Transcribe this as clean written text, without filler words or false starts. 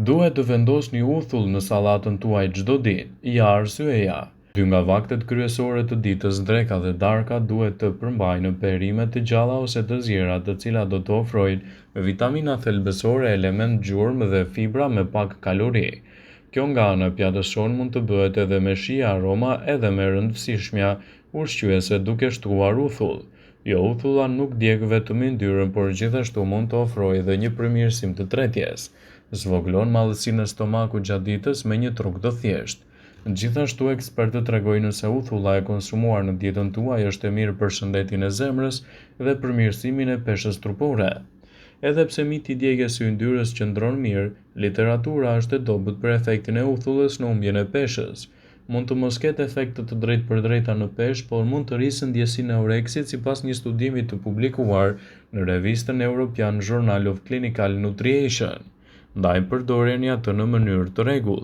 Duhet të vendosni uthull në sallatën tuaj çdo ditë. Ja arsyeja. 2 nga vaktet kryesore të ditës, dreka dhe darka, duhet të përmbajnë perime të gjalla ose të zjera, të cilat do të ofrojnë vitamina thelbësore, element gjurmë dhe fibra me pak kalori. Kjo nga ana pjatëson mund të bëhet edhe me shi, aroma edhe me rëndësishmja ushqyese duke shtruar uthull. Jo, uthulla nuk djeg vetëm yndyrën, por gjithashtu mund të ofrojë edhe një përmirësim të tretjes. Zvoglon madhësinë e stomakut gjatë ditës me një truk të thjeshtë. Gjithashtu, ekspertët tregojnë se uthulla e konsumuar në dietën tuaj është e mirë për shëndetin e zemrës dhe përmirësimin e peshës trupore. Edhe pse miti i djegjes së yndyrës qëndron mirë, literatura është e dobët për efektin e uthullës në humbjen e peshës. Mund të mos ketë efekte të drejtpërdrejta në peshë, por mund të rrisë ndjesinë e oreksit sipas një studimi të publikuar në revistën European Journal of Clinical Nutrition. Ndaj përdoreni atë në mënyrë të rregullt.